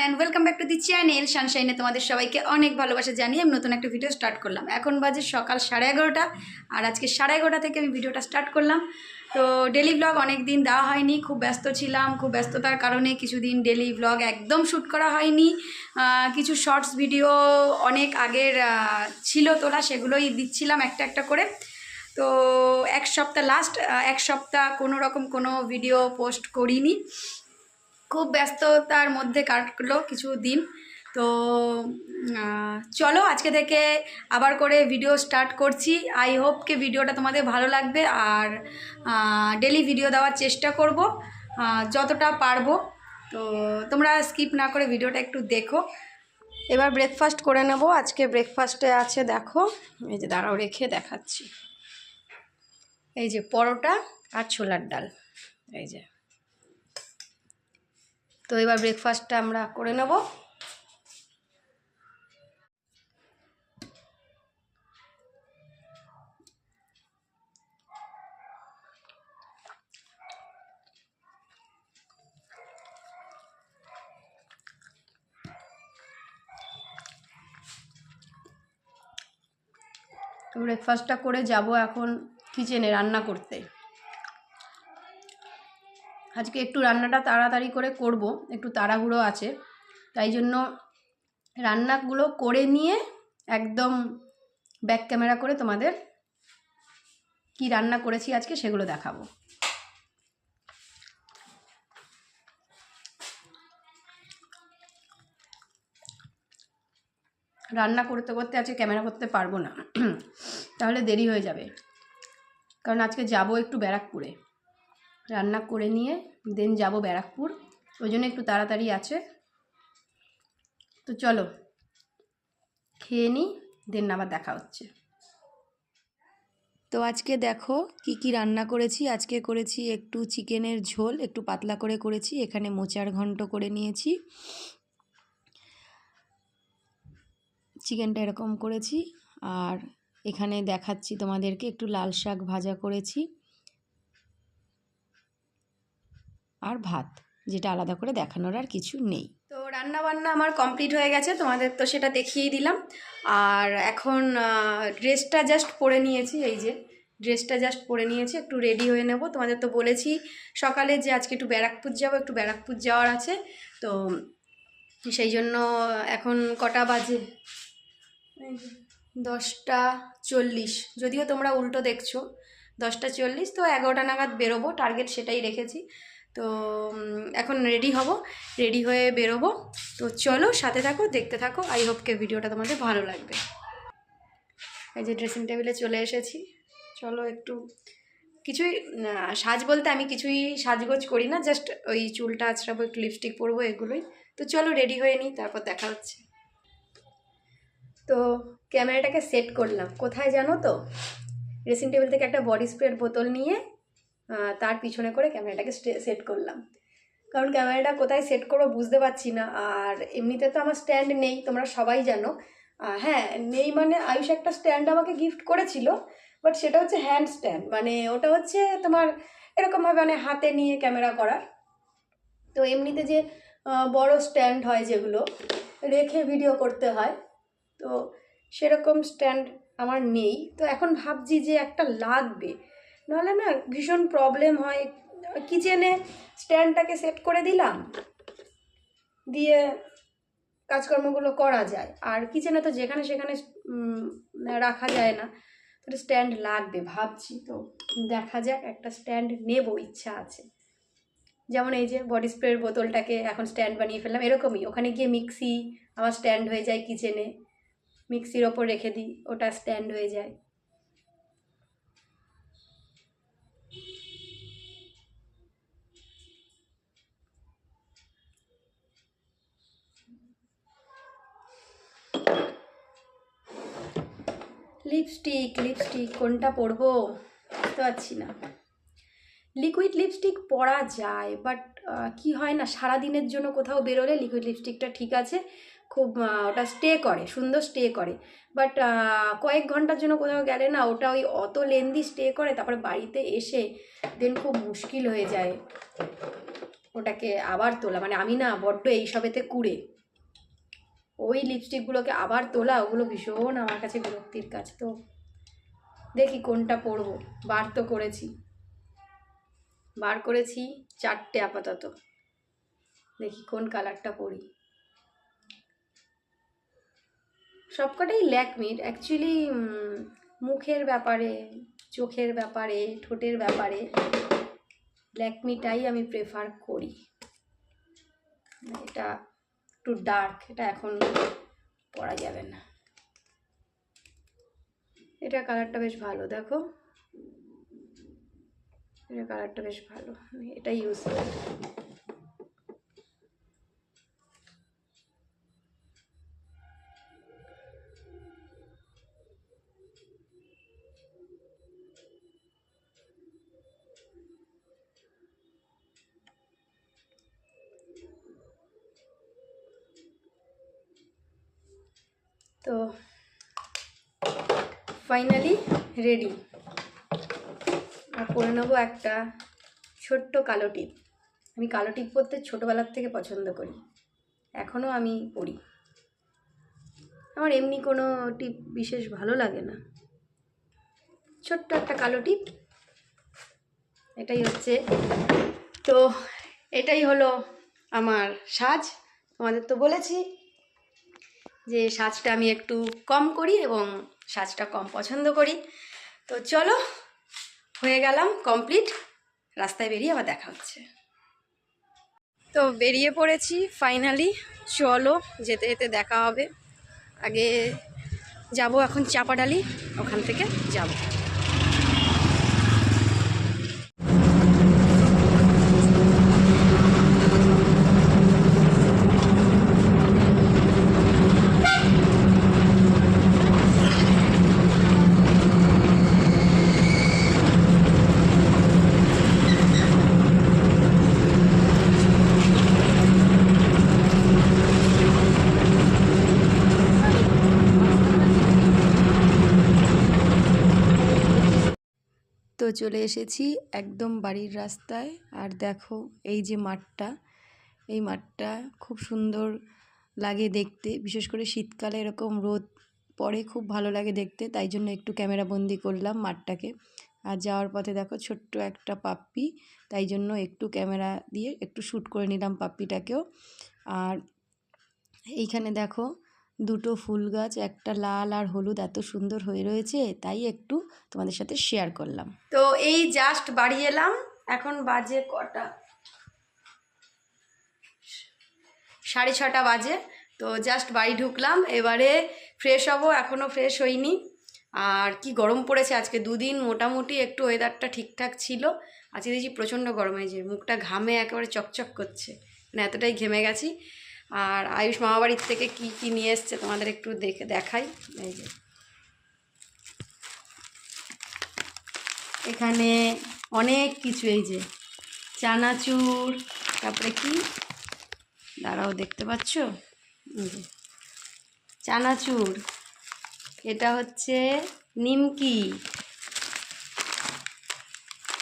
And welcome back to the channel সানশাইনে তোমাদের সবাইকে অনেক ভালোবাসা জানিয়ে আমি নতুন একটা ভিডিও স্টার্ট করলাম। এখন বাজে সকাল 11:30 আর আজকে 11:30 থেকে আমি ভিডিওটা স্টার্ট করলাম। তো ডেলি ব্লগ অনেক দিন দেওয়া হয়নি, খুব ব্যস্ত ছিলাম, খুব ব্যস্ততার কারণে কিছুদিন ডেলি ব্লগ একদম শ্যুট করা হয়নি। কিছু শর্টস ভিডিও অনেক আগের ছিল তোলা, সেগুলোই দিচ্ছিলাম একটা একটা করে। তো এক সপ্তাহ কোনো রকম কোনো ভিডিও পোস্ট করিনি, খুব ব্যস্ততার মধ্যে কাটলো কিছু দিন। তো চলো আজকে থেকে আবার করে ভিডিও স্টার্ট করছি। আই হোপ কি ভিডিওটা তোমাদের ভালো লাগবে, আর ডেলি ভিডিও দেওয়ার চেষ্টা করব যতটা পারবো। তো তোমরা স্কিপ না করে ভিডিওটা একটু দেখো। এবার ব্রেকফাস্ট করে নেব। আজকে ব্রেকফাস্টে আছে, দেখো এই যে দাঁড়াও রেখে দেখাচ্ছি, এই যে পরোটা আর ছোলার ডাল, এই যে। তো এবার ব্রেকফাস্টটা আমরা করে নেব। ব্রেকফাস্টটা করে যাব এখন কিচেনে রান্না করতে। আজকে একটু রান্নাটা তাড়াতাড়ি করে করব, একটু তাড়াহুড়ো আছে, তাই জন্য রান্নাগুলো করে নিয়ে একদম ব্যাক ক্যামেরা করে তোমাদের কি রান্না করেছি আজকে সেগুলো দেখাবো। রান্না করতে করতে আজকে ক্যামেরা করতে পারবো না, তাহলে দেরি হয়ে যাবে, কারণ আজকে যাব একটু ব্যারাকপুরে, রান্না করে নিয়ে দেন যাব ব্যারাকপুর, ওই জন্য একটু তাড়াতাড়ি আছে। তো চলো খেয়ে নিই, দেন আবার দেখা হচ্ছে। তো আজকে দেখো কি কি রান্না করেছি। আজকে করেছি একটু চিকেনের ঝোল, একটু পাতলা করে করেছি, এখানে মোচার ঘন্ট করে নিয়েছি, চিকেনটা এরকম করেছি, আর এখানে দেখাচ্ছি তোমাদেরকে একটু লাল শাক ভাজা করেছি, আর ভাত, যেটা আলাদা করে দেখানোর আর কিছু নেই। তো রান্না বান্না আমার কমপ্লিট হয়ে গেছে, তোমাদের তো সেটা দেখিয়েই দিলাম। আর এখন ড্রেসটা জাস্ট পরে নিয়েছি, এই যে ড্রেসটা জাস্ট পরে নিয়েছি, একটু রেডি হয়ে নেব। তোমাদের তো বলেছি সকালে যে আজকে একটু ব্যারাকপুর যাব, একটু ব্যারাকপুর যাওয়ার আছে। তো সেই জন্য এখন কটা বাজে, 10:40, যদিও তোমরা উল্টো দেখছো, 10:40। তো 11টা নাগাদ বেরোবো, টার্গেট সেটাই রেখেছি। তো এখন রেডি হব, রেডি হয়ে বেরোবো। তো চলো সাথে থাকো, দেখতে থাকো, আই হোপ কে ভিডিওটা তোমাদের ভালো লাগবে। এই যে ড্রেসিং টেবিলে চলে এসেছি, চলো একটু কিছুই সাজ বলতে আমি কিছুই সাজগোজ করি না, জাস্ট ওই চুলটা আঁচড়াবো, একটু লিপস্টিক পরবো, এগুলোই। তো চলো রেডি হয়ে নিই, তারপর দেখা হচ্ছে। তো ক্যামেরাটাকে সেট করলাম কোথায় জানো তো, ড্রেসিং টেবিল থেকে একটা বডি স্প্রের বোতল নিয়ে তার পিছনে করে ক্যামেরাটাকে সেট করলাম, কারণ ক্যামেরাটা কোথায় সেট করবো বুঝতে পারছি না। আর এমনিতে তো আমার স্ট্যান্ড নেই, তোমরা সবাই জানো। হ্যাঁ নেই, মানে আয়ুষ একটা স্ট্যান্ড আমাকে গিফট করেছিল, বাট সেটা হচ্ছে হ্যান্ড স্ট্যান্ড, মানে ওটা হচ্ছে তোমার এরকমভাবে মানে হাতে নিয়ে ক্যামেরা করার। তো এমনিতে যে বড় স্ট্যান্ড হয় যেগুলো রেখে ভিডিও করতে হয়, তো সেরকম স্ট্যান্ড আমার নেই। তো এখন ভাবছি যে একটা লাগবে, নাহলে না ভীষণ প্রবলেম হয়। কিচেনে স্ট্যান্ডটাকে সেট করে দিলাম, দিয়ে কাজকর্মগুলো করা যায়, আর কিচেনে তো যেখানে সেখানে রাখা যায় না, তো স্ট্যান্ড লাগবে ভাবছি। তো দেখা যাক, একটা স্ট্যান্ড নেব, ইচ্ছা আছে। যেমন এই যে বডি স্প্রের বোতলটাকে এখন স্ট্যান্ড বানিয়ে ফেললাম, এরকমই ওখানে গিয়ে মিক্সি আমার স্ট্যান্ড হয়ে যায়, কিচেনে মিক্সির ওপর রেখে দিই, ওটা স্ট্যান্ড হয়ে যায়। লিপস্টিক কোনটা পরবো বুঝতে পারছি না। লিকুইড লিপস্টিক পরা যায়, বাট কি হয় না, সারাদিনের জন্য কোথাও বেরোলে লিকুইড লিপস্টিকটা ঠিক আছে, খুব ওটা স্টে করে, সুন্দর স্টে করে। বাট কয়েক ঘন্টার জন্য কোথাও গেলে না, ওটা ওই অত লেন্দি স্টে করে, তারপরে বাড়িতে এসে দেন খুব মুশকিল হয়ে যায়। ওটাকে আবার তোলা, মানে আমি না বড্ড এইসবেতে কুড়ে, ওই লিপস্টিকগুলোকে আবার তোলা, ওগুলো ভীষণ আমার কাছে বিরক্তির কাজ। তো দেখি কোনটা পরবো। বার করেছি 4টে আপাতত, দেখি কোন কালারটা পরি। সবকটাই ল্যাকমির। অ্যাকচুয়ালি মুখের ব্যাপারে, চোখের ব্যাপারে, ঠোঁটের ব্যাপারে ল্যাকমিটাই আমি প্রেফার করি। এটা একটু ডার্ক, এটা এখন পরা যাবে না। এটা কালারটা বেশ ভালো, দেখো এটা কালারটা বেশ ভালো, এটা ইউজ করি। তো ফাইনালি রেডি। আর পরে নেবো একটা ছোট্ট কালো টিপ। আমি কালো টিপ পরতে ছোটোবেলার থেকে পছন্দ করি, এখনও আমি পরি। আমার এমনি কোনো টিপ বিশেষ ভালো লাগে না, ছোট্ট একটা কালো টিপ, এটাই হচ্ছে। তো এটাই হলো আমার সাজ। তোমাদের তো বলেছি যে সাজটা আমি একটু কম করি এবং সাজটা কম পছন্দ করি। তো চলো, হয়ে গেলাম কমপ্লিট। রাস্তায় বেরিয়ে আবার দেখা হচ্ছে। তো বেরিয়ে পড়েছি ফাইনালি, চলো যেতে যেতে দেখা হবে। আগে যাব এখন চাপাডালি, ওখান থেকে যাব। তো চলে এসেছি একদম বাড়ির রাস্তায়। আর দেখো এই যে মাঠটা, এই মাঠটা খুব সুন্দর লাগে দেখতে, বিশেষ করে শীতকালে এরকম রোদ পড়ে খুব ভালো লাগে দেখতে, তাই জন্য একটু ক্যামেরা বন্দি করলাম মাঠটাকে। আর যাওয়ার পথে দেখো ছোট্ট একটা পাপ্পি, তাই জন্য একটু ক্যামেরা দিয়ে একটু শ্যুট করে নিলাম পাপ্পিটাকেও। আর এইখানে দেখো দুটো ফুল গাছ, একটা লাল আর হলুদ, এত সুন্দর হয়ে রয়েছে, তাই একটু তোমাদের সাথে শেয়ার করলাম। তো এই জাস্ট বাড়ি এলাম, এখন বাজে কটা, 6:30 বাজে। তো জাস্ট বাড়ি ঢুকলাম, এবারে ফ্রেশ হব, এখনও ফ্রেশ হইনি। আর কি গরম পড়েছে আজকে, দুদিন মোটামুটি একটু ওয়েদারটা ঠিকঠাক ছিল, আজকে দেখছি প্রচণ্ড গরম হয়েছে, মুখটা ঘামে একেবারে চকচক করছে, মানে এতটাই ঘেমে গেছি। আর আয়ুষ মামাবাড়ির থেকে কি কি নিয়ে এসছে তোমাদের একটু দেখাই। এই যে এখানে অনেক কিছু, এই যে চানাচুর, তারপরে কি দাঁড়াও দেখতে পাচ্ছ, এই যে চানাচুর, এটা হচ্ছে নিমকি,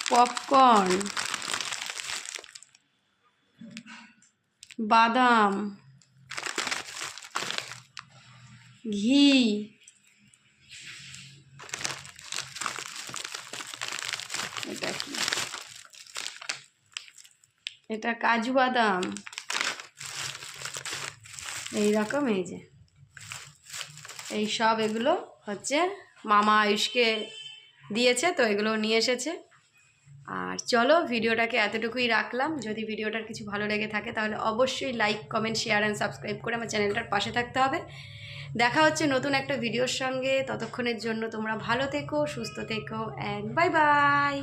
পপকর্ন, বাদাম, ঘি, এটা কি, এটা কাজু বাদাম, এইরকম। এই যে এই সব এগুলো হচ্ছে মামা আয়ুষকে দিয়েছে, তো এগুলো নিয়ে এসেছে। আর চলো ভিডিওটাকে এতটুকুই রাখলাম। যদি ভিডিওটার কিছু ভালো লেগে থাকে তাহলে অবশ্যই like, comment, share and subscribe করে আমার চ্যানেলটার পাশে থাকতে হবে। দেখা হচ্ছে নতুন একটা ভিডিওর সঙ্গে, ততক্ষণের জন্য তোমরা ভালো থেকো, সুস্থ থেকো, অ্যান্ড বাই বাই।